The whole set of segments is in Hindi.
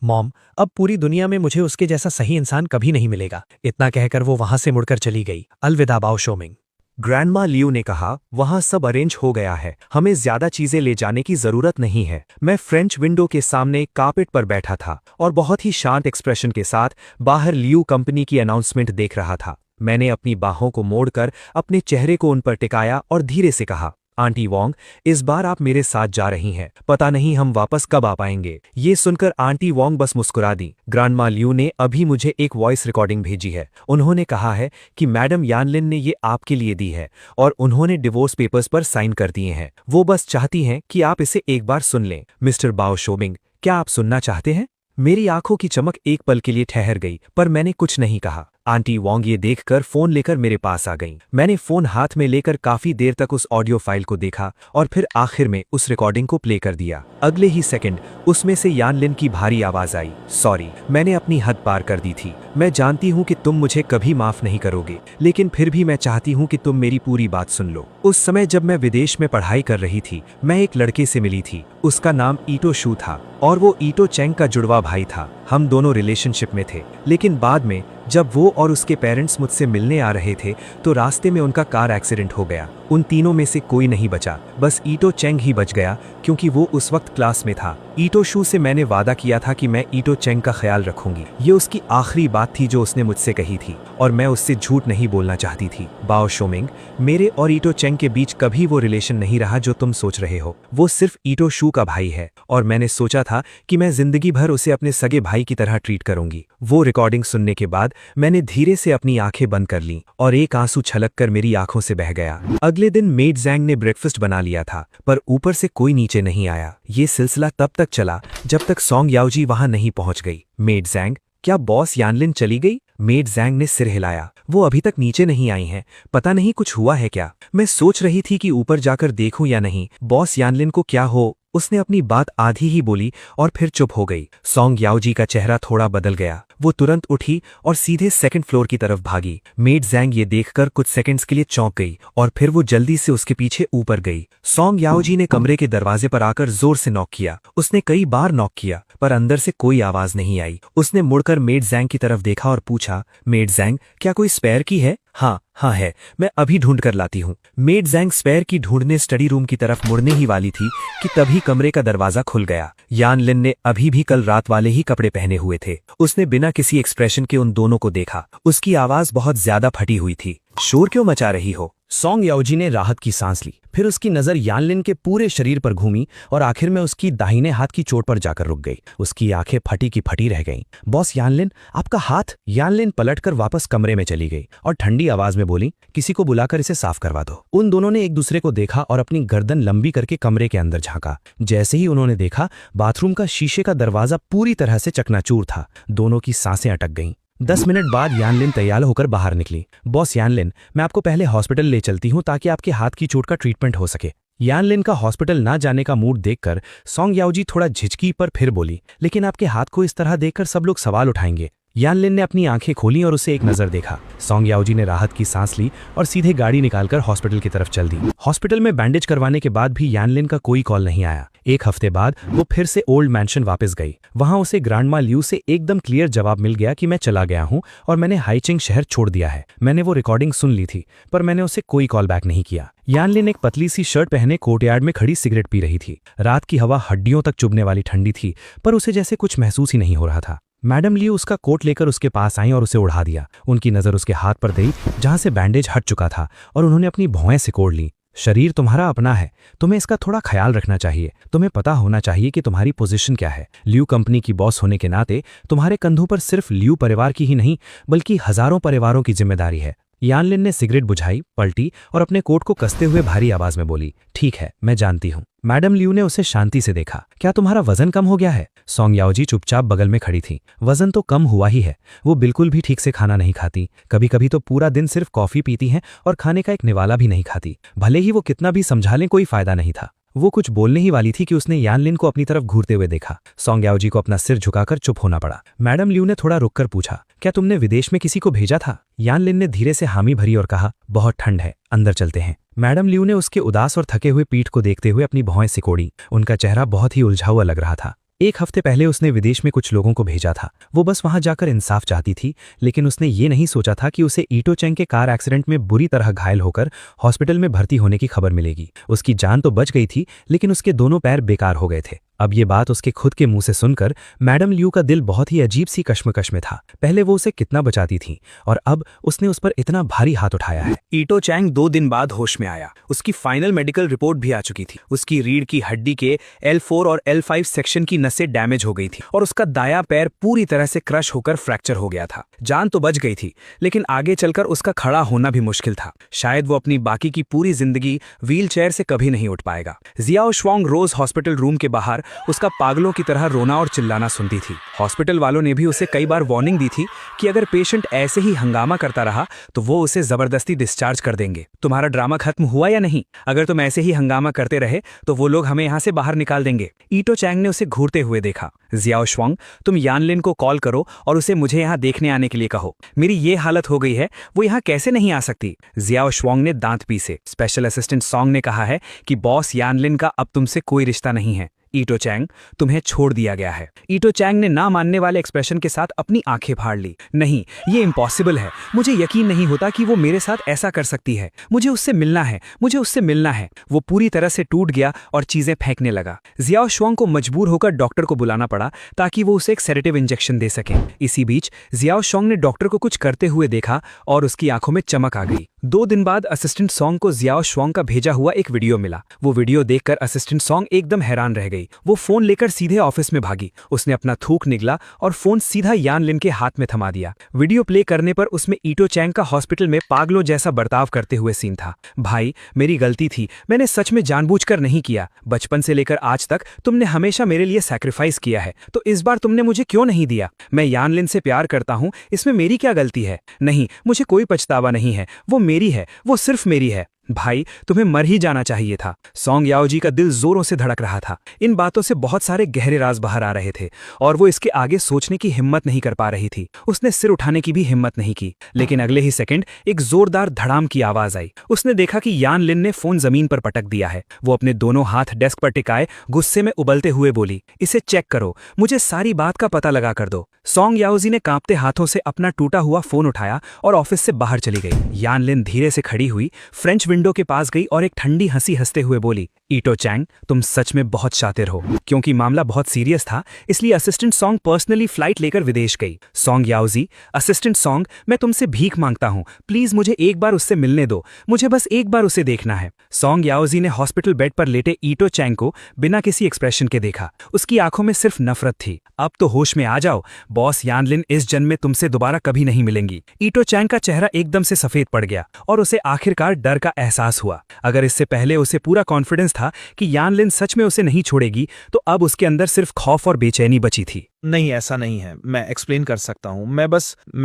मॉम, अब पूरी दुनिया में मुझे उसके जैसा सही इंसान कभी नहीं मिलेगा। इतना कहकर वो वहां से मुड़कर चली गई। अलविदा बाओ शोमिंग। ग्रैंडमा लियू ने कहा, वहां सब अरेंज हो गया है, हमें ज्यादा चीजें ले जाने की जरूरत नहीं है। मैं फ्रेंच विंडो के सामने कार्पेट पर बैठा था और बहुत ही शांत एक्सप्रेशन के साथ बाहर लियू कंपनी की अनाउंसमेंट देख रहा था। मैंने अपनी बाहों को मोड़कर अपने चेहरे को उन पर टिकाया और धीरे से कहा, आंटी वोंग, इस बार आप मेरे साथ जा रही हैं, पता नहीं हम वापस कब आ पाएंगे। ये सुनकर आंटी वोंग बस मुस्कुरा दी। ग्रैंडमा लियू ने अभी मुझे एक वॉइस रिकॉर्डिंग भेजी है। उन्होंने कहा है कि मैडम यानलिन ने ये आपके लिए दी है और उन्होंने डिवोर्स पेपर्स पर साइन कर दिए हैं। वो बस चाहती हैं कि आप इसे एक बार सुन लें। मिस्टर बाओ शोमिंग, क्या आप सुनना चाहते हैं? मेरी आंखों की चमक एक पल के लिए ठहर गई, पर मैंने कुछ नहीं कहा। आंटी वोंग ये देखकर फोन लेकर मेरे पास आ गईं। मैंने फोन हाथ में लेकर काफी देर तक उस ऑडियो फाइल को देखा और फिर आखिर में उस रिकॉर्डिंग को प्ले कर दिया। अगले ही सेकंड उसमें से यानलिन की भारी आवाज आई, सॉरी, मैंने अपनी हद पार कर दी थी। मैं जानती हूँ कि तुम मुझे कभी माफ नहीं करोगे, लेकिन फिर भी मैं चाहती हूँ कि तुम मेरी पूरी बात सुन लो। उस समय जब मैं विदेश में पढ़ाई कर रही थी, मैं एक लड़के से मिली थी। उसका नाम ईटो शू था और वो ईटो चेंग का जुड़वा भाई था। हम दोनों रिलेशनशिप में थे, लेकिन बाद में जब वो और उसके पेरेंट्स मुझसे मिलने आ रहे थे तो रास्ते में उनका कार एक्सीडेंट हो गया। उन तीनों में से कोई नहीं बचा, बस ईटो चेंग ही बच गया, क्योंकि वो उस वक्त क्लास में था। ईटो शू से मैंने वादा किया था कि मैं ईटो चेंग का ख्याल रखूंगी। ये उसकी आखिरी बात थी जो उसने मुझसे कही थी और मैं उससे झूठ नहीं बोलना चाहती थी। बाओ शोमिंग, मेरे और ईटो चेंग के बीच कभी वो रिलेशन नहीं रहा जो तुम सोच रहे हो। वो सिर्फ ईटो शू का भाई है और मैंने सोचा था कि मैं जिंदगी भर उसे अपने सगे भाई की तरह ट्रीट करूंगी। वो रिकॉर्डिंग सुनने के बाद मैंने धीरे से अपनी आंखें बंद कर लीं और एक आंसू छलक कर मेरी आंखों से बह गया। अगले दिन मेड ज़ैंग ने ब्रेकफास्ट बना लिया था, पर ऊपर से कोई नीचे नहीं आया। ये सिलसिला तब तक चला जब तक सोंग याओजी वहां नहीं पहुंच गई। मेड ज़ैंग, क्या बॉस यानलिन चली गई? मेड ज़ैंग ने सिर हिलाया। वो अभी तक नीचे नहीं आई हैं, पता नहीं कुछ हुआ है क्या। मैं सोच रही थी कि ऊपर जाकर देखूं या नहीं। बॉस यानलिन को क्या हो? उसने अपनी बात आधी ही बोली और फिर चुप हो गई। सोंग याओजी का चेहरा थोड़ा बदल गया। वो तुरंत उठी और सीधे सेकंड फ्लोर की तरफ भागी। मेड ज़ैंग ये देखकर कुछ सेकंड्स के लिए चौंक गई और फिर वो जल्दी से उसके पीछे ऊपर गई। सोंग याओजी ने कमरे के दरवाजे पर आकर जोर से नॉक किया। उसने कई बार नॉक किया, पर अंदर से कोई आवाज नहीं आई। उसने मुड़कर मेड ज़ैंग की तरफ देखा और पूछा, मेड ज़ैंग, क्या कोई स्पेयर की है? हाँ है, मैं अभी ढूंढ कर लाती हूँ। मेड ज़ैंग स्पेयर की ढूंढने स्टडी रूम की तरफ मुड़ने ही वाली थी कि तभी कमरे का दरवाजा खुल गया। यानलिन ने अभी भी कल रात वाले ही कपड़े पहने हुए थे। उसने बिना किसी एक्सप्रेशन के उन दोनों को देखा। उसकी आवाज बहुत ज्यादा फटी हुई थी। शोर क्यों मचा रही हो? सोंग याओजी ने राहत की सांस ली। फिर उसकी नजर यानलिन के पूरे शरीर पर घूमी और आखिर में उसकी दाहिने हाथ की चोट पर जाकर रुक गई। उसकी आंखें फटी की फटी रह गईं। बॉस यानलिन, आपका हाथ। यानलिन पलटकर वापस कमरे में चली गई और ठंडी आवाज में बोली, किसी को बुलाकर इसे साफ करवा दो। उन दोनों ने एक दूसरे को देखा और अपनी गर्दन लंबी करके कमरे के अंदर झांका। जैसे ही उन्होंने देखा, बाथरूम का शीशे का दरवाजा पूरी तरह से चकनाचूर था। दोनों की सांसें अटक गईं। 10 मिनट बाद यानलिन तैयार होकर बाहर निकली। बॉस यानलिन, मैं आपको पहले हॉस्पिटल ले चलती हूँ ताकि आपके हाथ की चोट का ट्रीटमेंट हो सके। यानलिन का हॉस्पिटल ना जाने का मूड देखकर सोंग याओजी थोड़ा झिझकी, पर फिर बोली, लेकिन आपके हाथ को इस तरह देखकर सब लोग सवाल उठाएंगे। यानलिन ने अपनी आंखें खोली और उसे एक नजर देखा। सोंग याओजी ने राहत की सांस ली और सीधे गाड़ी निकालकर हॉस्पिटल की तरफ चल दी। हॉस्पिटल में बैंडेज करवाने के बाद भी यानलिन का कोई कॉल नहीं आया। एक हफ्ते बाद वो फिर से ओल्ड मैंशन वापस गई। वहां उसे ग्रैंडमा लियू से एकदम क्लियर जवाब मिल गया कि मैं चला गया हूं और मैंने हाइचिंग शहर छोड़ दिया है। मैंने वो रिकॉर्डिंग सुन ली थी, पर मैंने उसे कोई कॉल बैक नहीं किया। यानलिन एक पतली सी शर्ट पहने कोर्टयार्ड में खड़ी सिगरेट पी रही थी। रात की हवा हड्डियों तक चुभने वाली ठंडी थी, पर उसे जैसे कुछ महसूस ही नहीं हो रहा था। मैडम लियू उसका कोट लेकर उसके पास आई और उसे उड़ा दिया। उनकी नजर उसके हाथ पर गई जहां से बैंडेज हट चुका था और उन्होंने अपनी भौहें सिकोड़ ली। शरीर तुम्हारा अपना है, तुम्हें इसका थोड़ा ख्याल रखना चाहिए। तुम्हें पता होना चाहिए कि तुम्हारी पोजीशन क्या है। लियू कंपनी की बॉस होने के नाते तुम्हारे कंधों पर सिर्फ लियू परिवार की ही नहीं, बल्कि हजारों परिवारों की जिम्मेदारी है। यानलिन ने सिगरेट बुझाई, पलटी और अपने कोट को कसते हुए भारी आवाज में बोली, ठीक है, मैं जानती हूँ। मैडम लियू ने उसे शांति से देखा। क्या तुम्हारा वजन कम हो गया है? सोंग याओजी चुपचाप बगल में खड़ी थी। वजन तो कम हुआ ही है। वो बिल्कुल भी ठीक से खाना नहीं खाती। कभी कभी तो पूरा दिन सिर्फ कॉफी पीती हैं और खाने का एक निवाला भी नहीं खाती। भले ही वो कितना भी समझा लें, कोई फायदा नहीं था। वो कुछ बोलने ही वाली थी कि उसने यानलिन को अपनी तरफ घूरते हुए देखा। सोंग याओजी को अपना सिर झुकाकर चुप होना पड़ा। मैडम लियू ने थोड़ा रुककर पूछा, क्या तुमने विदेश में किसी को भेजा था? यानलिन ने धीरे से हामी भरी और कहा, बहुत ठंड है, अंदर चलते हैं। मैडम लियू ने उसके उदास और थके हुए पीठ को देखते हुए अपनी भौहें सिकोड़ी। उनका चेहरा बहुत ही उलझा हुआ लग रहा था। 1 हफ्ते पहले उसने विदेश में कुछ लोगों को भेजा था। वो बस वहां जाकर इंसाफ चाहती थी, लेकिन उसने ये नहीं सोचा था कि उसे ईटो चैंग के कार एक्सीडेंट में बुरी तरह घायल होकर हॉस्पिटल में भर्ती होने की खबर मिलेगी। उसकी जान तो बच गई थी, लेकिन उसके दोनों पैर बेकार हो गए थे। अब ये बात उसके खुद के मुंह से सुनकर मैडम लियू का दिल बहुत ही अजीब सी कश्मकश में था। पहले वो उसे कितना बचाती थी और अब उसने उस पर इतना भारी हाथ उठाया है। ईटो चैंग 2 दिन बाद होश में आया। उसकी फाइनल मेडिकल रिपोर्ट भी आ चुकी थी। उसकी रीढ़ की हड्डी के L4 और L5 सेक्शन की नसें डैमेज हो गई थी और उसका दायां पैर पूरी तरह से क्रश होकर फ्रैक्चर हो गया था। जान तो बच गई थी, लेकिन आगे चलकर उसका खड़ा होना भी मुश्किल था। शायद वो अपनी बाकी की पूरी जिंदगी व्हीलचेयर से कभी नहीं उठ पाएगा। जियाओ श्वांग रोज हॉस्पिटल रूम के बाहर उसका पागलों की तरह रोना और चिल्लाना सुनती थी। हॉस्पिटल वालों ने भी उसे कई बार वार्निंग दी थी कि अगर पेशेंट ऐसे ही हंगामा करता रहा तो वो उसे जबरदस्ती डिस्चार्ज कर देंगे। तुम्हारा ड्रामा खत्म हुआ या नहीं? अगर तुम ऐसे ही हंगामा करते रहे तो वो लोग हमें यहाँ से बाहर निकाल देंगे। ईटो चैंग ने उसे घूरते हुए देखा। जियाओ श्वांग, तुम यानलिन को कॉल करो और उसे मुझे यहाँ देखने आने के लिए कहो। मेरी ये हालत हो गई है, वो यहाँ कैसे नहीं आ सकती? जियाओ श्वांग ने दांत पीसे। स्पेशल असिस्टेंट सॉन्ग ने कहा है कि बॉस यानलिन का अब तुमसे कोई रिश्ता नहीं है। ईटो चैंग, तुम्हें छोड़ दिया गया है। ईटो चैंग ने ना मानने वाले एक्सप्रेशन के साथ अपनी आंखें फाड़ ली। नहीं, ये इम्पॉसिबल है। मुझे यकीन नहीं होता कि वो मेरे साथ ऐसा कर सकती है। मुझे उससे मिलना है, मुझे उससे मिलना है। वो पूरी तरह से टूट गया और चीजें फेंकने लगा। जियाओ श्वांग को मजबूर होकर डॉक्टर को बुलाना पड़ा ताकि वो उसे एक सेडेटिव इंजेक्शन दे सके। इसी बीच जियाओ श्वांग ने डॉक्टर को कुछ करते हुए देखा और उसकी आंखों में चमक आ गई। 2 दिन बाद असिस्टेंट सॉन्ग को जियाओ श्वांग का भेजा हुआ एक वीडियो मिला। वो वीडियो देखकर असिस्टेंट सॉन्ग एकदम हैरान रह गई। वो फोन लेकर सीधे ऑफिस में भागी। उसने अपना थूक निगला और फोन सीधा यानलिन के हाथ में थमा दिया। वीडियो प्ले करने पर उसमें ईटो चैंग का हॉस्पिटल में पागलों जैसा बर्ताव करते हुए सीन था। भाई, मेरी गलती थी। मैंने सच में जानबूझकर नहीं किया। बचपन से लेकर आज तक तुमने हमेशा मेरे लिए सैक्रिफाइस किया है, तो इस बार तुमने मुझे क्यों नहीं दिया? मैं यानलिन से प्यार करता हूं, इसमें मेरी क्या गलती है? नहीं, मुझे कोई पछतावा नहीं है। वो मेरी है, वो सिर्फ मेरी है। भाई, तुम्हें मर ही जाना चाहिए था। सॉन्ग याओजी का दिल जोरों से धड़क रहा था। इन बातों से बहुत सारे गहरे राज बाहर आ रहे थे और वो इसके आगे सोचने की हिम्मत नहीं कर पा रही थी। उसने सिर उठाने की भी हिम्मत नहीं की, लेकिन अगले ही सेकंड एक जोरदार धड़ाम की आवाज आई। उसने देखा कि यानलिन ने फोन जमीन पर पटक दिया है। वो अपने दोनों हाथ डेस्क पर टिकाए गुस्से में उबलते हुए बोली, इसे चेक करो, मुझे सारी बात का पता लगा कर दो। सॉन्ग याओजी ने कांपते हाथों से अपना टूटा हुआ फोन उठाया और ऑफिस से बाहर चली गई। यानलिन धीरे से खड़ी हुई, फ्रेंच विंडो के पास गई और एक ठंडी हंसी हंसते हुए बोली, ईटो चैंग, तुम सच में बहुत शातिर हो। क्योंकि मामला बहुत सीरियस था, इसलिए असिस्टेंट सॉन्ग पर्सनली फ्लाइट लेकर विदेश गई। सॉन्ग याओजी, असिस्टेंट सॉन्ग, मैं तुमसे भीख मांगता हूं, प्लीज मुझे एक बार उससे मिलने दो। मुझे बस एक बार उसे देखना है। सॉन्ग याओजी ने हॉस्पिटल बेड पर लेटे ईटो चैंग को बिना किसी एक्सप्रेशन के देखा। उसकी आंखों में सिर्फ नफरत थी। अब तो होश में आ जाओ, बॉस यानलिन इस जन्म में तुमसे दोबारा कभी नहीं मिलेंगी। ईटो चैंग का चेहरा एकदम से सफेद पड़ गया और उसे आखिरकार डर का एहसास हुआ। अगर इससे पहले उसे पूरा कॉन्फिडेंस था कि यानलिन सच में उसे नहीं छोड़ेगी, तो अब उसके अंदर सिर्फ खौफ और बेचैनी बची थी। नहीं, ऐसा नहीं है। मैं एक्सप्लेन कर सकता हूँ। मैं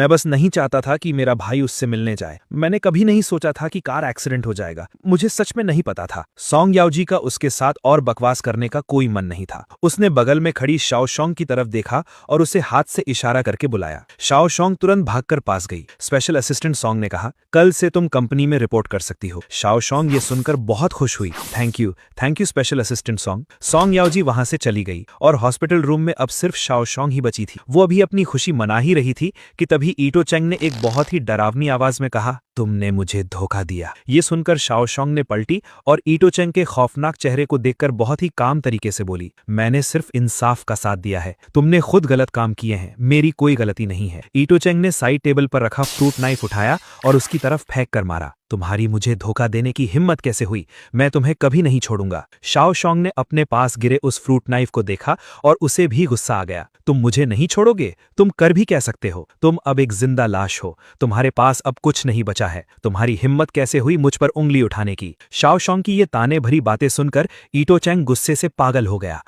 बस नहीं चाहता था कि मेरा भाई उससे मिलने जाए। मैंने कभी नहीं सोचा था कि कार एक्सीडेंट हो जाएगा। मुझे सच में नहीं पता था। सॉन्ग याओजी का उसके साथ और बकवास करने का कोई मन नहीं था। उसने बगल में खड़ी शाओशोंग की तरफ देखा और उसे हाथ से इशारा करके बुलाया। शाओशोंग तुरंत भागकर पास गई। स्पेशल असिस्टेंट सॉन्ग ने कहा, कल से तुम कंपनी में रिपोर्ट कर सकती हो। शाओशोंग ये सुनकर बहुत खुश हुई। Thank you special assistant Song. Song याओजी वहां से चली गई और हॉस्पिटल रूम में अब सिर्फ शाओशोंग ही बची थी। वो अभी अपनी खुशी मना ही रही थी कि तभी ईटो चैंग ने एक बहुत ही डरावनी आवाज में कहा, तुमने मुझे धोखा दिया। ये सुनकर शाओशोंग ने पलटी और ईटो चैंग के खौफनाक चेहरे को देखकर बहुत ही काम तरीके से बोली, मैंने सिर्फ इंसाफ का साथ दिया है। तुमने खुद गलत काम किए हैं, मेरी कोई गलती नहीं है। ईटो चैंग ने साइड टेबल पर रखा फ्रूट नाइफ उठाया और उसकी तरफ फेंक कर मारा। तुम्हारी मुझे धोखा देने की हिम्मत कैसे हुई? मैं तुम्हें कभी नहीं छोड़ूंगा। शाओशोंग ने अपने पास गिरे उस फ्रूट नाइफ को देखा और उसे भी गुस्सा आ गया। तुम मुझे नहीं छोड़ोगे? तुम कर भी क्या सकते हो? तुम अब एक जिंदा लाश हो। तुम्हारे पास अब कुछ नहीं बचा है। तुम्हारी हिम्मत कैसे हुई मुझ पर उंगली उठाने की? शाओशोंग की ये ताने भरी बातें सुनकर ईटो चैंग गुस्से से पागल हो गया।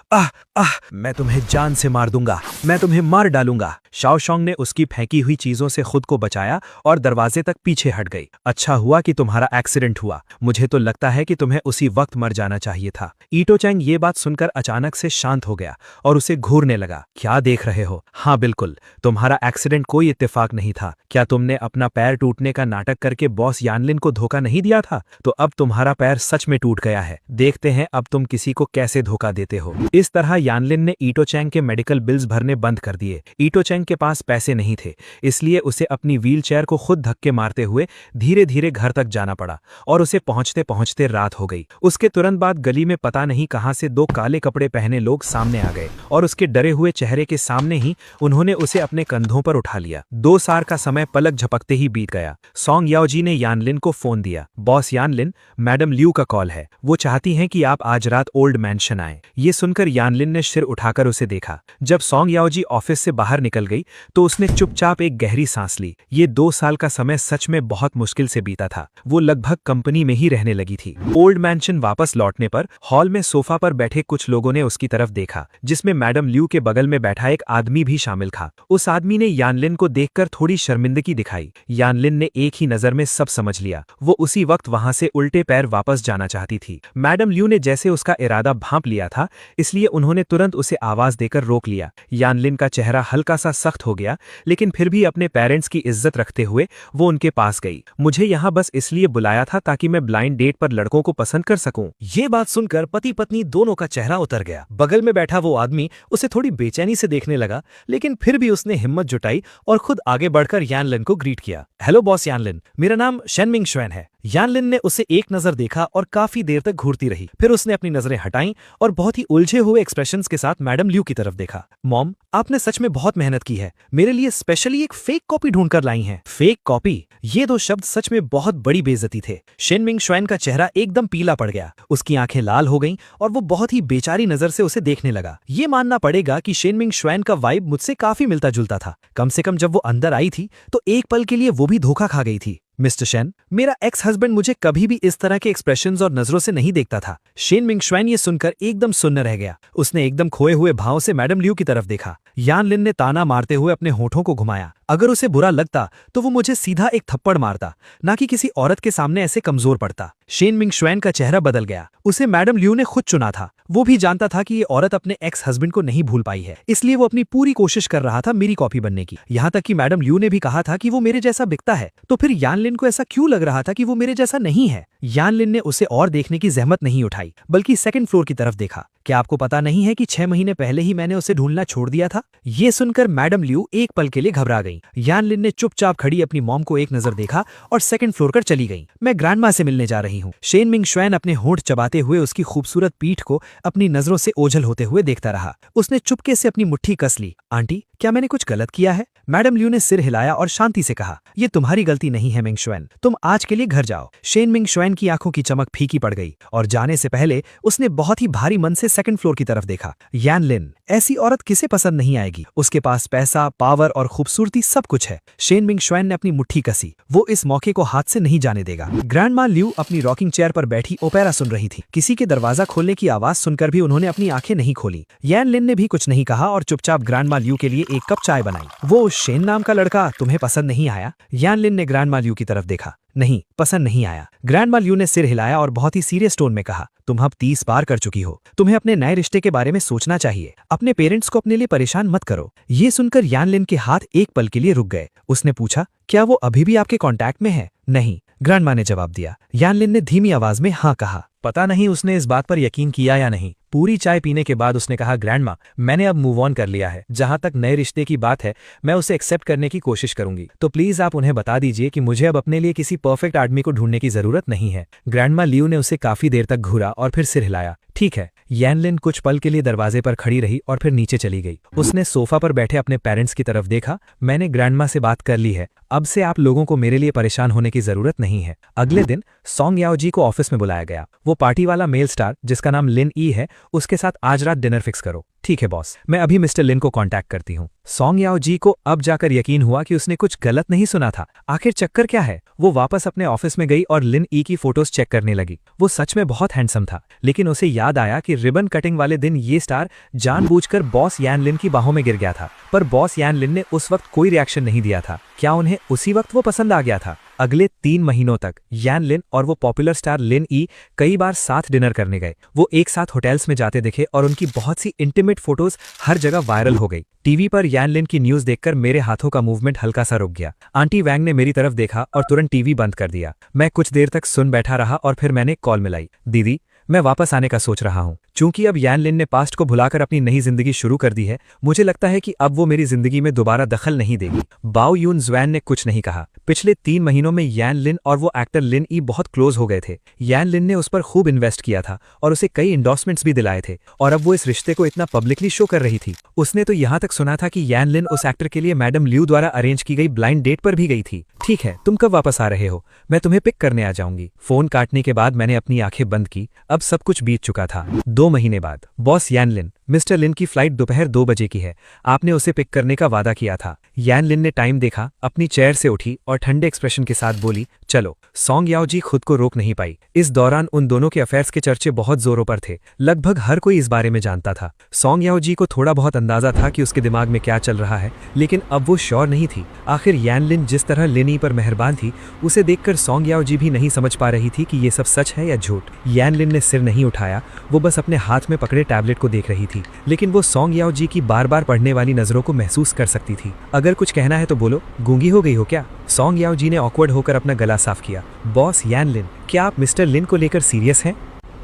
मैं तुम्हें जान से मार दूंगा, मैं तुम्हें मार डालूंगा। शाओशोंग ने उसकी फेंकी हुई चीजों से खुद को बचाया और दरवाजे तक पीछे हट गई। अच्छा हुआ कि तुम्हारा एक्सीडेंट हुआ। मुझे तो लगता है कि तुम्हें उसी वक्त मर जाना चाहिए था। ईटो चैंग ये बात सुनकर अचानक से शांत हो गया और उसे घूरने लगा। क्या देख रहे हो? हाँ बिल्कुल, तुम्हारा एक्सीडेंट कोई इत्तेफाक नहीं था। क्या तुमने अपना पैर टूटने का नाटक करके बॉस यानलिन को धोखा नहीं दिया था? तो अब तुम्हारा पैर सच में टूट गया है। देखते हैं अब तुम किसी को कैसे धोखा देते हो। इस तरह यानलिन ने ईटो चैंग के मेडिकल बिल्स भरने बंद कर दिए। ईटो चैंग के पास पैसे नहीं थे, इसलिए उसे अपनी व्हीलचेयर को खुद धक्के मारते हुए धीरे धीरे घर तक जाना पड़ा और उसे पहुंचते पहुंचते रात हो गई। उसके तुरंत बाद गली में पता नहीं कहां से दो काले कपड़े पहने लोग सामने आ गए और उसके डरे हुए चेहरे के सामने ही उन्होंने उसे अपने कंधों पर उठा लिया। 2 साल का समय पलक झपकते ही बीत गया। सोंग याओजी ने यानलिन को फोन दिया। बॉस यानलिन, मैडम ल्यू का कॉल है। वो चाहती हैं कि आप आज रात ओल्ड मैंशन आए। ये सुनकर यानलिन ने सिर उठाकर उसे देखा। जब सोंग याओजी ऑफिस से बाहर निकल गई तो उसने चुपचाप एक गहरी सांस ली। ये 2 साल का समय सच में बहुत मुश्किल से बीता था। वो लगभग कंपनी में ही रहने लगी थी। ओल्ड मैंशन वापस लौटने पर हॉल में सोफा पर बैठे कुछ लोगों ने उसकी तरफ देखा, जिसमें मैडम ल्यू के बगल में बैठा एक आदमी भी शामिल था। उस आदमी ने यानलिन को देखकर थोड़ी शर्मिंदगी दिखाई। यानलिन ने एक ही नजर में सब समझ लिया। वो उसी वक्त वहां से उल्टे पैर वापस जाना चाहती थी। मैडम ल्यू ने जैसे उसका इरादा भांप लिया था, इसलिए उन्होंने तुरंत उसे आवाज देकर रोक लिया। यानलिन का चेहरा हल्का सा सख्त हो गया, लेकिन फिर भी अपने पेरेंट्स की इज्जत रखते हुए वो उनके पास गई। मुझे यहाँ बस इसलिए बुलाया था ताकि मैं ब्लाइंड डेट पर लड़कों को पसंद कर सकूं। ये बात सुनकर पति पत्नी दोनों का चेहरा उतर गया। बगल में बैठा वो आदमी उसे थोड़ी बेचैनी से देखने लगा, लेकिन फिर भी उसने हिम्मत जुटाई और खुद आगे बढ़कर यानलिन को ग्रीट किया। हेलो बॉस यानलिन, मेरा नाम शेनमिंग श्वेन है। यानलिन ने उसे एक नजर देखा और काफी देर तक घूरती रही। फिर उसने अपनी नजरें हटाईं और बहुत ही उलझे हुए एक्सप्रेशंस के साथ मैडम ल्यू की तरफ देखा। मॉम, आपने सच में बहुत मेहनत की है। मेरे लिए स्पेशली एक फेक कॉपी ढूंढकर लाई हैं। Fake copy? ये 2 शब्द सच में बहुत बड़ी बेइज्जती थे। शेनमिंग श्वेन का चेहरा एकदम पीला पड़ गया। उसकी आंखें लाल हो गईं और वो बहुत ही बेचारी नजर से उसे देखने लगा। ये मानना पड़ेगा कि शेनमिंग श्वेन का वाइब मुझसे काफी मिलता जुलता था। कम से कम जब वो अंदर आई थी तो एक पल के लिए वो भी धोखा खा गई थी। मिस्टर शेन, मेरा एक्स हस्बैंड मुझे कभी भी इस तरह के एक्सप्रेशंस और नजरों से नहीं देखता था। शेनमिंग श्वेन ये सुनकर एकदम सुन्न रह गया। उसने एकदम खोए हुए भाव से मैडम ल्यू की तरफ देखा। यानलिन ने ताना मारते हुए अपने होठों को घुमाया। अगर उसे बुरा लगता तो वो मुझे सीधा एक थप्पड़ मारता, ना कि किसी औरत के सामने ऐसे कमजोर पड़ता। शेनमिंग श्वेन का चेहरा बदल गया। उसे मैडम ल्यू ने खुद चुना था। वो भी जानता था कि ये औरत अपने एक्स हस्बैंड को नहीं भूल पाई है, इसलिए वो अपनी पूरी कोशिश कर रहा था मेरी कॉपी बनने की। यहाँ तक कि मैडम ल्यू ने भी कहा था कि वो मेरे जैसा दिखता है, तो फिर यानलिन को ऐसा क्यों लग रहा था कि वो मेरे जैसा नहीं है? यानलिन ने उसे और देखने की जहमत नहीं उठाई, बल्कि 2nd फ्लोर की तरफ देखा। क्या आपको पता नहीं है कि 6 महीने पहले ही मैंने उसे ढूंढना छोड़ दिया था? ये सुनकर मैडम ल्यू एक पल के लिए घबरा गई। यानलिन ने चुपचाप खड़ी अपनी मॉम को एक नजर देखा और 2nd फ्लोर पर चली गई। मैं ग्रैंडमा से मिलने जा रही हूँ। शेनमिंग श्वेन अपने होंठ चबाते हुए उसकी खूबसूरत पीठ को अपनी नजरों से ओझल होते हुए देखता रहा। उसने चुपके से अपनी मुट्ठी कस ली। आंटी, क्या मैंने कुछ गलत किया है? मैडम ल्यू ने सिर हिलाया और शांति से कहा, ये तुम्हारी गलती नहीं है मिंग श्वेन, तुम आज के लिए घर जाओ। शेनमिंग श्वेन की आंखों की चमक फीकी पड़ गई और जाने से पहले उसने बहुत ही भारी मन से 2nd फ्लोर की तरफ देखा। यानलिन, ऐसी औरत किसे पसंद नहीं आएगी? उसके पास पैसा, पावर और खूबसूरती सब कुछ है। शेनमिंग श्वेन ने अपनी मुट्ठी कसी। वो इस मौके को हाथ से नहीं जाने देगा। ग्रैंडमा ल्यू अपनी रॉकिंग चेयर पर बैठी ओपेरा सुन रही थी। किसी के दरवाजा खोलने की आवाज सुनकर भी उन्होंने अपनी आंखें नहीं खोली। यानलिन ने भी कुछ नहीं कहा और चुपचाप ग्रैंडमा ल्यू के लिए एक कप चाय बनाई। वो शेन नाम का लड़का तुम्हें पसंद नहीं आया? यानलिन ने ग्रैंडमा ल्यू की तरफ देखा। नहीं, पसंद नहीं आया। ग्रैंडमा ल्यू ने सिर हिलाया और बहुत ही सीरियस टोन में कहा, तुम अब 30 बार कर चुकी हो। तुम्हें अपने नए रिश्ते के बारे में सोचना चाहिए। अपने पेरेंट्स को अपने लिए परेशान मत करो। ये सुनकर यानलिन के हाथ एक पल के लिए रुक गए। उसने पूछा, क्या वो अभी भी आपके कांटेक्ट में है? नहीं, ग्रैंडमा ने जवाब दिया। यानलिन ने धीमी आवाज में हाँ कहा। पता नहीं उसने इस बात पर यकीन किया या नहीं। पूरी चाय पीने के बाद उसने कहा, ग्रैंडमा, मैंने अब मूव ऑन कर लिया है। जहां तक नए रिश्ते की बात है, मैं उसे एक्सेप्ट करने की कोशिश करूंगी। तो प्लीज आप उन्हें बता दीजिए कि मुझे अब अपने लिए किसी परफेक्ट आदमी को ढूंढने की जरूरत नहीं है। ग्रैंडमा ल्यू ने उसे काफी देर तक घूरा और फिर सिर हिलाया। ठीक है। यानलिन कुछ पल के लिए दरवाजे पर खड़ी रही और फिर नीचे चली गई। उसने सोफा पर बैठे अपने पेरेंट्स की तरफ देखा। मैंने ग्रैंडमा से बात कर ली है। अब से आप लोगों को मेरे लिए परेशान होने की जरूरत नहीं है। अगले दिन सोंग याओजी को ऑफिस में बुलाया गया। वो पार्टी वाला मेल स्टार जिसका नाम लिन ई है, उसके साथ आज रात डिनर फिक्स करो। ठीक है बॉस, मैं अभी मिस्टर लिन को कांटेक्ट करती हूँ। सोंग याओजी को अब जाकर यकीन हुआ कि उसने कुछ गलत नहीं सुना था। आखिर चक्कर क्या है? वो वापस अपने ऑफिस में गई और लिन ई की फोटोज चेक करने लगी। वो सच में बहुत हैंडसम था, लेकिन उसे याद आया कि रिबन कटिंग वाले दिन ये स्टार जानबूझकर बॉस यानलिन की बाहों में गिर गया था, पर बॉस यानलिन ने उस वक्त कोई रिएक्शन नहीं दिया था। क्या उन्हें उसी वक्त वो पसंद आ गया था? अगले 3 महीनों तक यान लिन और वो पॉपुलर स्टार लिन ई कई बार साथ डिनर करने गए। वो एक साथ होटल्स में जाते दिखे और उनकी बहुत सी इंटीमेट फोटोज हर जगह वायरल हो गई। टीवी पर यान लिन की न्यूज देखकर मेरे हाथों का मूवमेंट हल्का सा रुक गया। आंटी वैंग ने मेरी तरफ देखा और तुरंत टीवी बंद कर दिया। मैं कुछ देर तक सुन बैठा रहा और फिर मैंने कॉल मिलाई। दीदी, मैं वापस आने का सोच रहा हूँ। चूंकि अब यान लिन ने पास्ट को भुलाकर अपनी नई जिंदगी शुरू कर दी है, मुझे लगता है कि अब वो मेरी जिंदगी में दोबारा दखल नहीं देगी। बाओ यून ज़्वैन ने कुछ नहीं कहा। पिछले 3 महीनों में यान लिन और वो एक्टर लिन ई बहुत क्लोज हो गए थे। यान लिन ने उस पर खूब इन्वेस्ट किया था और उसे कई इंडोर्समेंट्स भी दिलाए थे और अब वो इस रिश्ते को इतना पब्लिकली शो कर रही थी। उसने तो यहाँ तक सुना था कि यान लिन उस एक्टर के लिए मैडम लिू द्वारा अरेंज की गई ब्लाइंड डेट पर भी गई थी। ठीक है, तुम कब वापस आ रहे हो? मैं तुम्हें पिक करने आ जाऊंगी। फोन काटने के बाद मैंने अपनी आंखें बंद की। अब सब कुछ बीत चुका था। 2 महीने बाद बॉस यान लिन, मिस्टर लिन की फ्लाइट दोपहर 2 बजे की है। आपने उसे पिक करने का वादा किया था। यान लिन ने टाइम देखा, अपनी चेयर से उठी और ठंडे एक्सप्रेशन के साथ बोली, चलो। सॉन्ग याओ जी खुद को रोक नहीं पाई। इस दौरान उन दोनों के अफेयर्स के चर्चे बहुत जोरों पर थे। लगभग हर कोई इस बारे में जानता था। सॉन्ग याओ जी को थोड़ा बहुत अंदाजा था कि उसके दिमाग में क्या चल रहा है, लेकिन अब वो श्योर नहीं थी। आखिर यान लिन जिस तरह लिन ई पर मेहरबान थी, उसे देखकर सॉन्ग याओ जी भी नहीं समझ पा रही थी कि ये सब सच है या झूठ। यान लिन ने सिर नहीं उठाया। वो बस अपने हाथ में पकड़े टैबलेट को देख रही थी, लेकिन वो सॉन्ग याओ जी की बार बार पढ़ने वाली नजरों को महसूस कर सकती थी। अगर कुछ कहना है तो बोलो, गूंगी हो गई हो क्या? सॉन्ग याओ जी ने ऑकवर्ड होकर अपना गला साफ किया। बॉस यान लिन, क्या आप मिस्टर लिन को लेकर सीरियस हैं?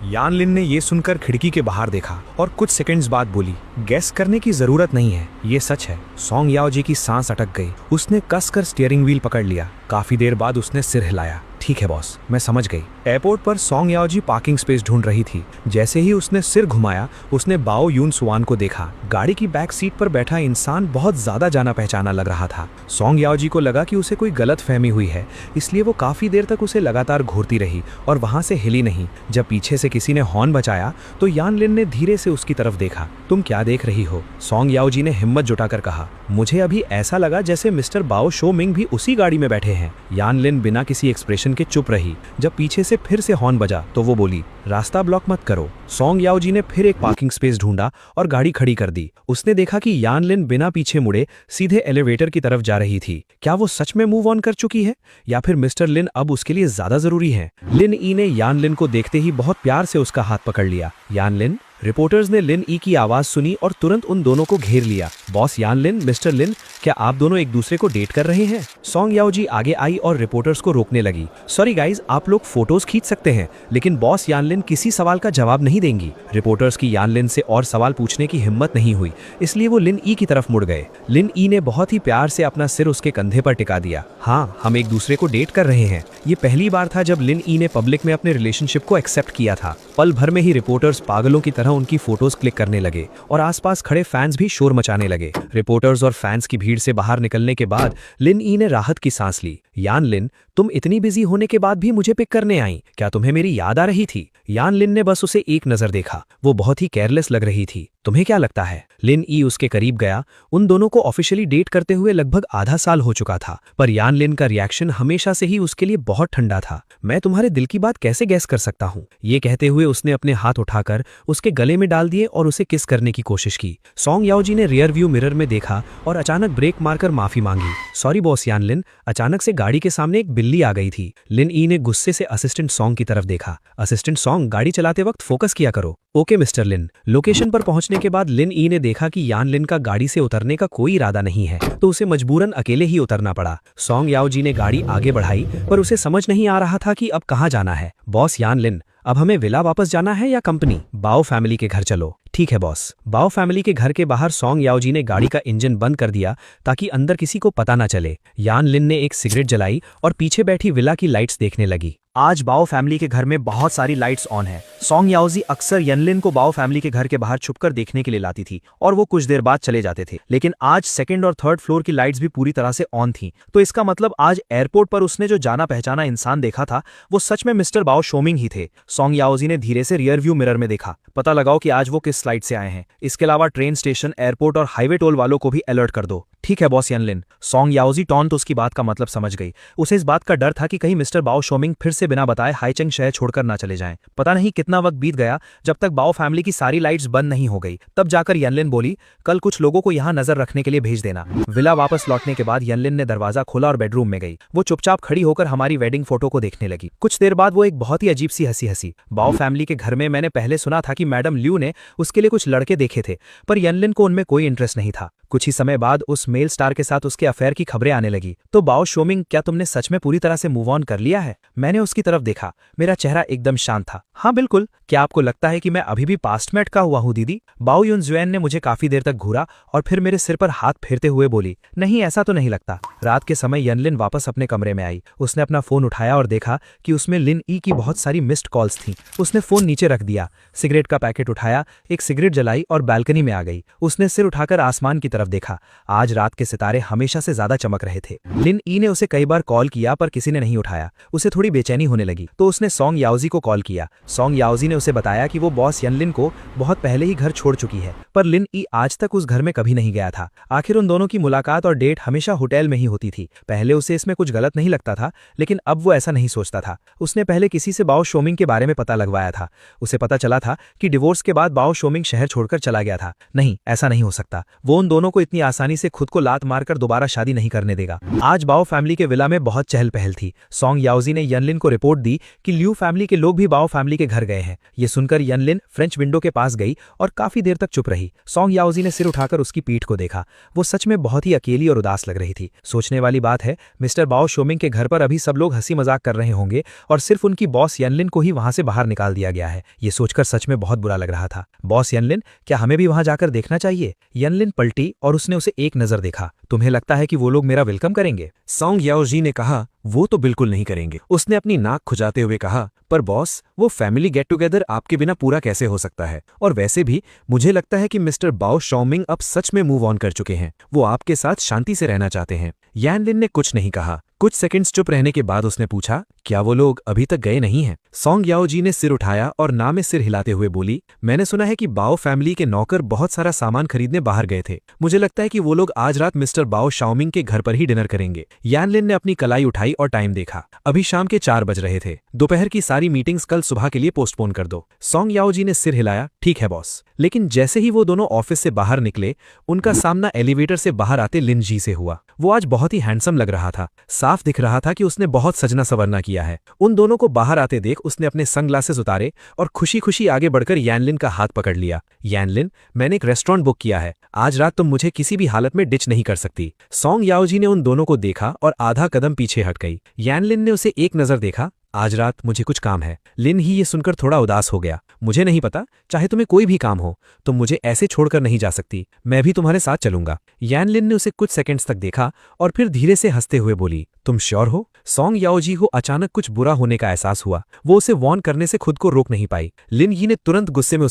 यान लिन ने ये सुनकर खिड़की के बाहर देखा और कुछ सेकंड्स बाद बोली, गैस करने की जरूरत नहीं है, ये सच है। सॉन्ग याओ जी की सांस अटक गई। उसने कसकर स्टीयरिंग व्हील पकड़ लिया। काफी देर बाद उसने सिर हिलाया। ठीक है बॉस, मैं समझ गई। एयरपोर्ट पर सॉन्ग याओ जी पार्किंग स्पेस ढूंढ रही थी। जैसे ही उसने सिर घुमाया, उसने बाओ यून सुआन को देखा। गाड़ी की बैक सीट पर बैठा इंसान बहुत ज्यादा जाना पहचाना लग रहा था। सॉन्ग याओ जी को लगा कि उसे कोई गलत फहमी हुई है, इसलिए वो काफी देर तक उसे लगातार घूरती रही और वहां से हिली नहीं। जब पीछे से किसी ने हॉर्न बजाया तो यान लिन ने धीरे से उसकी तरफ देखा। तुम क्या देख रही हो? सॉन्ग याओ जी ने हिम्मत जुटाकर कहा। मुझे अभी ऐसा लगा जैसे मिस्टर बाओ शो मिंग भी उसी गाड़ी में बैठे हैं। यान लिन बिना किसी एक्सप्रेशन के चुप रही। जब पीछे से फिर से हॉर्न बजा तो वो बोली, रास्ता ब्लॉक मत करो। सॉन्ग याओ जी ने फिर एक पार्किंग स्पेस ढूंढा और गाड़ी खड़ी कर दी। उसने देखा कि यान लिन बिना पीछे मुड़े सीधे एलिवेटर की तरफ जा रही थी। क्या वो सच में मूव ऑन कर चुकी है या फिर मिस्टर लिन अब उसके लिए ज्यादा जरूरी है? लिन ई ने यान लिन को देखते ही बहुत प्यार से उसका हाथ पकड़ लिया। यान लिन, रिपोर्टर्स ने लिन ई की आवाज सुनी और तुरंत उन दोनों को घेर लिया। बॉस यान लिन, मिस्टर लिन, क्या आप दोनों एक दूसरे को डेट कर रहे हैं? सॉन्ग याओ जी आगे आई और रिपोर्टर्स को रोकने लगी। सॉरी गाइज, आप लोग फोटोज खींच सकते हैं, लेकिन बॉस यान लिन किसी सवाल का जवाब नहीं देंगी। रिपोर्टर्स की यान लिन से और सवाल पूछने की हिम्मत नहीं हुई, इसलिए वो लिन ई की तरफ मुड़ गए। लिन ई ने बहुत ही प्यार से अपना सिर उसके कंधे पर टिका दिया। हाँ, हम एक दूसरे को डेट कर रहे हैं। ये पहली बार था जब लिन ई ने पब्लिक में अपने रिलेशनशिप को एक्सेप्ट किया था। पल भर में ही रिपोर्टर्स पागलों की तरह उनकी फोटोज क्लिक करने लगे और आसपास खड़े फैंस भी शोर मचाने लगे। रिपोर्टर्स और फैंस की भीड़ से बाहर निकलने के बाद लिन ई ने राहत की सांस ली। यान लिन, तुम इतनी बिजी होने के बाद भी मुझे पिक करने आई, क्या तुम्हें मेरी याद आ रही थी? यान लिन ने बस उसे एक नजर देखा। वो बहुत ही केयरलेस लग रही थी। तुम्हें क्या लगता है? लिन ई उसके करीब गया। उन दोनों को ऑफिशियली डेट करते हुए लगभग आधा साल हो चुका था, पर यान लिन का रिएक्शन हमेशा से ही उसके लिए बहुत ठंडा था। मैं तुम्हारे दिल की बात कैसे गैस कर सकता हूँ? ये कहते हुए उसने अपने हाथ उठाकर उसके गले में डाल दिए और उसे किस करने की कोशिश की। सॉन्ग याओ जी ने रियर व्यू मिरर में देखा और अचानक ब्रेक मारकर माफी मांगी। सॉरी बॉस यान लिन, अचानक से गाड़ी के सामने एक बिल्ली आ गई थी। लिन ई ने गुस्से से असिस्टेंट सॉन्ग की तरफ देखा। असिस्टेंट सॉन्ग, गाड़ी चलाते वक्त फोकस किया करो। ओके मिस्टर लिन। लोकेशन पर पहुंचने के बाद लिन ई ने देखा कि यान लिन का गाड़ी से उतरने का कोई इरादा नहीं है, तो उसे मजबूरन अकेले ही उतरना पड़ा। सॉन्ग याओ जी ने गाड़ी आगे बढ़ाई, पर उसे समझ नहीं आ रहा था कि अब कहाँ जाना है। बॉस यान लिन, अब हमें विला वापस जाना है या कंपनी? बाओ फैमिली के घर चलो। ठीक है बॉस। बाओ फैमिली के घर के बाहर सॉन्ग याओ जी ने गाड़ी का इंजन बंद कर दिया ताकि अंदर किसी को पता न चले। यान लिन ने एक सिगरेट जलाई और पीछे बैठी विला की लाइट्स देखने लगी। आज बाओ फैमिली के घर में बहुत सारी लाइट्स ऑन है। सॉन्ग याओ जी अक्सर यनलिन को बाओ फैमिली के घर के बाहर छुपकर देखने के लिए लाती थी और वो कुछ देर बाद चले जाते थे, लेकिन आज सेकंड और थर्ड फ्लोर की लाइट्स भी पूरी तरह से ऑन थी। तो इसका मतलब आज एयरपोर्ट पर उसने जो जाना पहचाना इंसान देखा था वो सच में मिस्टर बाओ शोमिंग ही थे। सॉन्ग याओ जी ने धीरे से रियर व्यू मिरर में देखा। पता लगाओ कि आज वो किस फ्लाइट से आए हैं। इसके अलावा ट्रेन स्टेशन, एयरपोर्ट और हाईवे टोल वालों को भी अलर्ट कर दो। ठीक है बॉस यनलिन। सॉन्ग याओजी टॉन तो उसकी बात का मतलब समझ गई। उसे इस बात का डर था कि कहीं मिस्टर बाओ शोमिंग फिर से बिना बताए हाईचेंग शहर छोड़कर ना चले जाएं। पता नहीं कितना वक्त बीत गया जब तक बाओ फैमिली की सारी लाइट्स बंद नहीं हो गई। तब जाकर यनलिन बोली, कल कुछ लोगों को यहाँ नजर रखने के लिए भेज देना। विला वापस लौटने के बाद यनलिन ने दरवाजा खोला और बेडरूम में गई। वो चुपचाप खड़ी होकर हमारी वेडिंग फोटो को देखने लगी। कुछ देर बाद वो एक बहुत ही अजीब सी हंसी। बाओ फैमिली के घर में मैंने पहले सुना था कि मैडम ल्यू ने उसके लिए कुछ लड़के देखे थे, पर यनलिन को उनमें कोई इंटरेस्ट नहीं था। कुछ ही समय बाद उस मेल स्टार के साथ उसके अफेयर की खबरें आने लगी। तो बाओ शोमिंग, क्या तुमने सच में पूरी तरह से मूव ऑन कर लिया है? मैंने उसकी तरफ देखा। मेरा चेहरा एकदम शांत था। हाँ बिल्कुल, क्या आपको लगता है कि मैं अभी भी पास्ट में अटका हुआ हूँ दीदी? बाओ युनजुएन ने मुझे काफी देर तक घूरा और फिर मेरे सिर पर हाथ फेरते हुए बोली, नहीं ऐसा तो नहीं लगता। रात के समय यनलिन वापस अपने कमरे में आई। उसने अपना फोन उठाया और देखा कि उसमें लिन ई की बहुत सारी मिस्ड कॉल्स थीं। उसने फोन नीचे रख दिया, सिगरेट का पैकेट उठाया, एक सिगरेट जलाई और बालकनी में आ गई। उसने सिर उठाकर आसमान की तरफ देखा। आज रात के सितारे हमेशा से ज्यादा चमक रहे थे। लिन ई ने उसे कई बार कॉल किया पर किसी ने नहीं उठाया। उसे थोड़ी बेचैनी होने लगी तो उसने सॉन्ग याओजी को कॉल किया। सॉन्ग याओजी ने उसे बताया कि वो बॉस यनलिन को बहुत पहले ही घर छोड़ चुकी है, पर लिन ई आज तक उस घर में कभी नहीं गया था। आखिर उन दोनों की मुलाकात और डेट हमेशा होटल में ही होती थी। पहले उसे इसमें कुछ गलत नहीं लगता था, लेकिन अब वो ऐसा नहीं सोचता था। उसने पहले किसी से बाओ शोमिंग के बारे में पता लगवाया था। उसे पता चला था कि डिवोर्स के बाद बाओ शोमिंग शहर छोड़कर चला गया था। नहीं, ऐसा नहीं हो सकता। वो उन दोनों को इतनी आसानी से खुद को लात मारकर दोबारा शादी नहीं करने देगा। आज बाओ फैमिली के विला में बहुत चहल पहल थी। सॉन्ग याओजी ने यनलिन को रिपोर्ट दी कि ल्यू फैमिली के लोग भी बाओ फैमिली के घर गए हैं। ये सुनकर यनलिन फ्रेंच विंडो के पास गई और काफी देर तक चुप रही। सॉन्ग याओजी ने सिर उठाकर उसकी पीठ को देखा। वो सच में बहुत ही अकेली और उदास लग रही थी। सोचने वाली बात है, मिस्टर बाओ शोमिंग के घर पर अभी सब लोग हंसी मजाक कर रहे होंगे और सिर्फ उनकी बॉस यनलिन को ही वहां से बाहर निकाल दिया गया है। ये सोचकर सच में बहुत बुरा लग रहा था। बॉस यनलिन, क्या हमें भी वहां जाकर देखना चाहिए? यनलिन पलटी और उसने उसे एक नजर देखा। तुम्हें लगता है कि वो लोग मेरा वेलकम करेंगे? सॉन्ग याओजी ने कहा, वो तो बिल्कुल नहीं करेंगे। उसने अपनी नाक खुजाते हुए कहा, पर बॉस, वो फैमिली गेट टुगेदर आपके बिना पूरा कैसे हो सकता है? और वैसे भी मुझे लगता है कि मिस्टर बाओ शोमिंग अब सच में मूव ऑन कर चुके हैं। वो आपके साथ शांति से रहना चाहते हैं। यनलिन ने कुछ नहीं कहा। कुछ सेकंड्स चुप रहने के बाद उसने पूछा, क्या वो लोग अभी तक गए नहीं हैं? सॉन्ग याओजी ने सिर उठाया और ना में सिर हिलाते हुए बोली, मैंने सुना है कि बाओ फैमिली के नौकर बहुत सारा सामान खरीदने बाहर गए थे। मुझे लगता है कि वो लोग आज रात मिस्टर बाओ शाओमिंग के घर पर ही डिनर करेंगे। यनलिन ने अपनी कलाई उठाई और टाइम देखा। अभी शाम के 4 बज रहे थे। दोपहर की सारी मीटिंग्स कल सुबह के लिए पोस्टपोन कर दो। सॉन्ग याओजी ने सिर हिलाया, ठीक है बॉस। लेकिन जैसे ही वो दोनों ऑफिस से बाहर निकले, उनका सामना एलिवेटर से बाहर आते लिन जी से हुआ। वो आज बहुत ही हैंडसम लग रहा था। साफ दिख रहा था कि उसने बहुत सजना संवरना किया है। उन दोनों को बाहर आते देख उसने अपने सनग्लासेस उतारे और खुशी खुशी आगे बढ़कर यनलिन का हाथ पकड़ लिया। यनलिन, मैंने एक रेस्टोरेंट बुक किया है। आज रात तुम मुझे किसी भी हालत में डिच नहीं कर सकती। सॉन्ग याओजी ने उन दोनों को देखा और आधा कदम पीछे हट गई। यनलिन ने उसे एक नजर देखा। आज रात मुझे कुछ काम है। लिन ही ये सुनकर थोड़ा उदास हो गया। मुझे नहीं पता, चाहे तुम्हें कोई भी काम हो, तुम मुझे ऐसे छोड़कर नहीं जा सकती। मैं भी तुम्हारे साथ चलूंगा। यनलिन ने उसे कुछ सेकंड्स तक देखा और फिर धीरे से हंसते हुए बोली, तुम श्योर हो? सॉन्ग याओजी को अचानक कुछ बुरा होने का एहसास हुआ। वो उसे वॉर्न करने से खुद को रोक नहीं पाई। लिन ही ने तुरंत गुस्से में